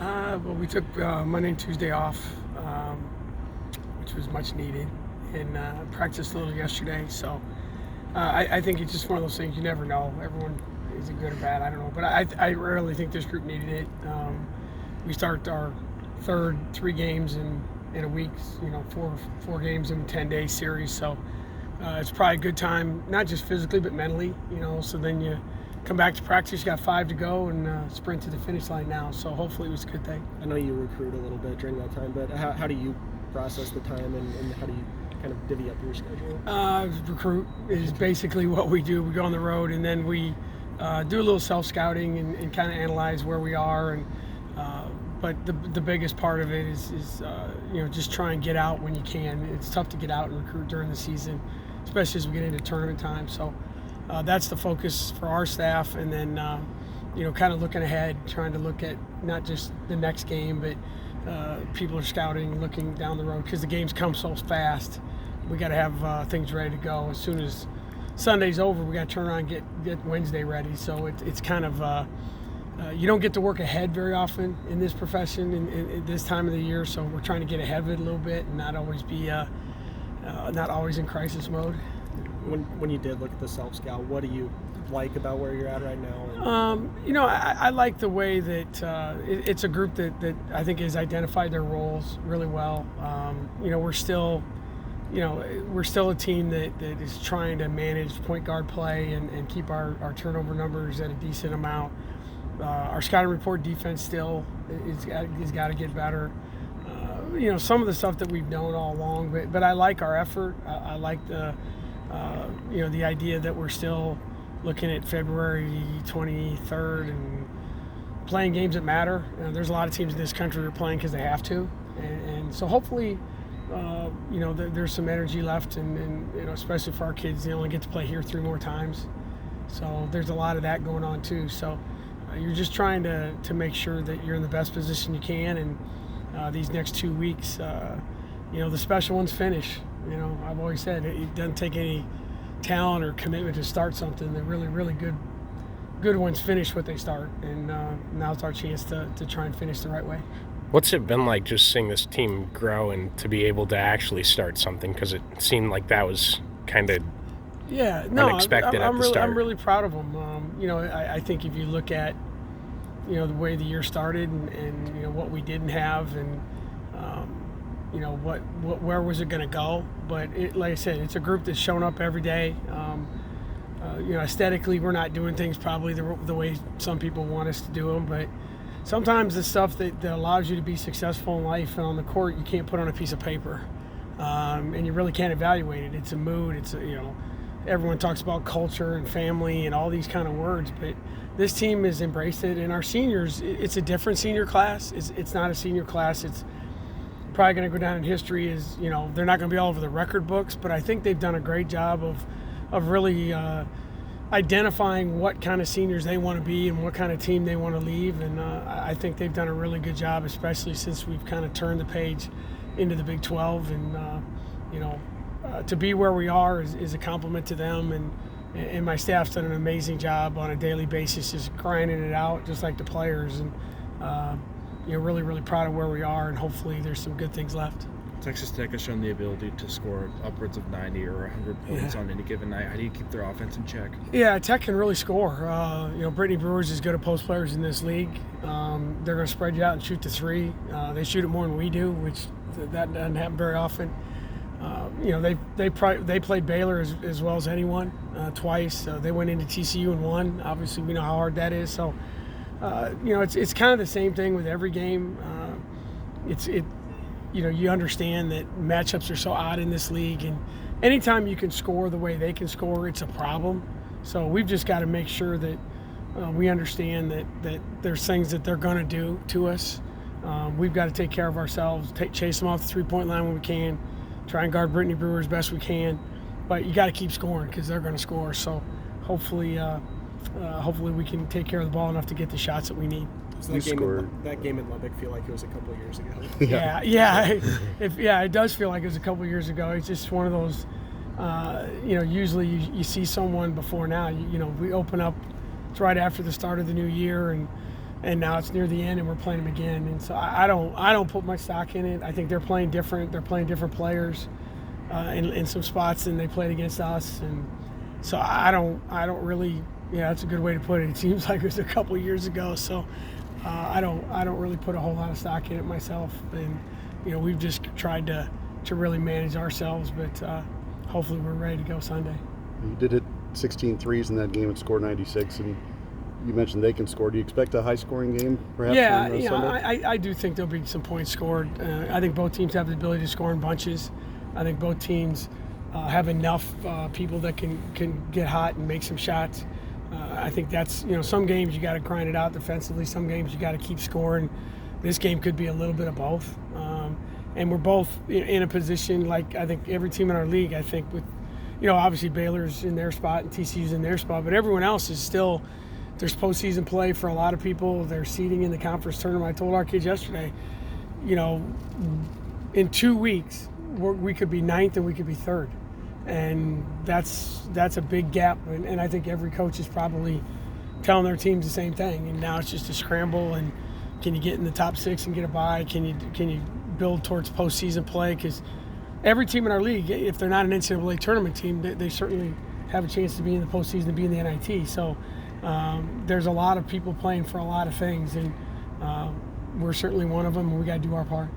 Well, we took Monday and Tuesday off, which was much needed, and practiced a little yesterday. So I think it's just one of those things you never know. Everyone is it good or bad? I don't know, but I rarely think this group needed it. We start our third 3 games in a week. Four games in a 10-day series. So it's probably a good time, not just physically but mentally. So then you come back to practice, you got 5 to go, and sprint to the finish line now. So hopefully it was a good thing. I know you recruit a little bit during that time, but how do you process the time and how do you kind of divvy up your schedule? Recruit is basically what we do. We go on the road, and then we do a little self-scouting and kind of analyze where we are. But the biggest part of it is just try and get out when you can. It's tough to get out and recruit during the season, especially as we get into tournament time. So that's the focus for our staff, and then kind of looking ahead, trying to look at not just the next game, but people are scouting, looking down the road because the games come so fast. We got to have things ready to go as soon as Sunday's over. We got to turn around and get Wednesday ready. So it's kind of you don't get to work ahead very often in this profession in this time of the year. So we're trying to get ahead of it a little bit and not always be not always in crisis mode. When you did look at the self-scout, what do you like about where you're at right now? I like the way that it's a group that I think has identified their roles really well. We're still a team that is trying to manage point guard play and keep our turnover numbers at a decent amount. Our scouting report defense still is got to get better. Some of the stuff that we've known all along, but I like our effort. I like the idea that we're still looking at February 23rd and playing games that matter. There's a lot of teams in this country who are playing because they have to, and so hopefully, there's some energy left, and especially for our kids, they only get to play here 3 more times, so there's a lot of that going on too. So you're just trying to make sure that you're in the best position you can, and these next 2 weeks, the special ones finish. I've always said it doesn't take any talent or commitment to start something. The really, really good ones finish what they start, and now it's our chance to try and finish the right way. What's it been like just seeing this team grow and to be able to actually start something? Because it seemed like that was kind of unexpected at the start. I'm really proud of them. I think if you look at the way the year started and what we didn't have and where was it going to go, but like I said, it's a group that's shown up every day. Aesthetically, we're not doing things probably the way some people want us to do them, but sometimes the stuff that allows you to be successful in life and on the court, you can't put on a piece of paper, and you really can't evaluate it. It's a mood. Everyone talks about culture and family and all these kind of words, but this team has embraced it. And our seniors, it's a different senior class. It's not a senior class. It's probably going to go down in history as, they're not going to be all over the record books, but I think they've done a great job of really identifying what kind of seniors they want to be and what kind of team they want to leave. And I think they've done a really good job, especially since we've kind of turned the page into the Big 12. And, to be where we are is a compliment to them. And my staff's done an amazing job on a daily basis, just grinding it out, just like the players. And, really, really proud of where we are, and hopefully there's some good things left. Texas Tech has shown the ability to score upwards of 90 or 100 points on any given night. How do you keep their offense in check? Yeah, Tech can really score. Brittany Brewer's as good at post players in this league. They're going to spread you out and shoot the 3. They shoot it more than we do, which that doesn't happen very often. They played Baylor as well as anyone twice. They went into TCU and won. Obviously, we know how hard that is. So, it's kind of the same thing with every game. You understand that matchups are so odd in this league, and anytime you can score the way they can score, it's a problem. So we've just got to make sure that we understand that there's things that they're going to do to us. We've got to take care of ourselves, chase them off the 3-point line when we can, try and guard Brittany Brewer as best we can. But you got to keep scoring because they're going to score. So hopefully we can take care of the ball enough to get the shots that we need. So that game in Lubbock feel like it was a couple of years ago. Yeah, it does feel like it was a couple of years ago. It's just one of those, usually you see someone before now. We open up, it's right after the start of the new year, and and now it's near the end and we're playing them again. And so I don't put my stock in it. I think they're playing different. They're playing different players in some spots than they played against us, and so I don't really. Yeah, that's a good way to put it. It seems like it was a couple years ago, so I don't really put a whole lot of stock in it myself. And we've just tried to really manage ourselves, but hopefully we're ready to go Sunday. You did hit 16 threes in that game and scored 96, and you mentioned they can score. Do you expect a high-scoring game, perhaps? Yeah, on Sunday? I do think there'll be some points scored. I think both teams have the ability to score in bunches. I think both teams have enough people that can get hot and make some shots. I think that's, some games you got to grind it out defensively. Some games you got to keep scoring. This game could be a little bit of both. And we're both in a position, like I think every team in our league, I think with, obviously Baylor's in their spot and TCU's in their spot, but everyone else is still, there's postseason play for a lot of people. They're seeding in the conference tournament. I told our kids yesterday, in 2 weeks, we could be 9th and we could be 3rd. And that's a big gap, and I think every coach is probably telling their teams the same thing. And now it's just a scramble. And can you get in the top 6 and get a bye? Can you build towards postseason play? Because every team in our league, if they're not an NCAA tournament team, they certainly have a chance to be in the postseason and be in the NIT. So there's a lot of people playing for a lot of things, and we're certainly one of them. And we got to do our part.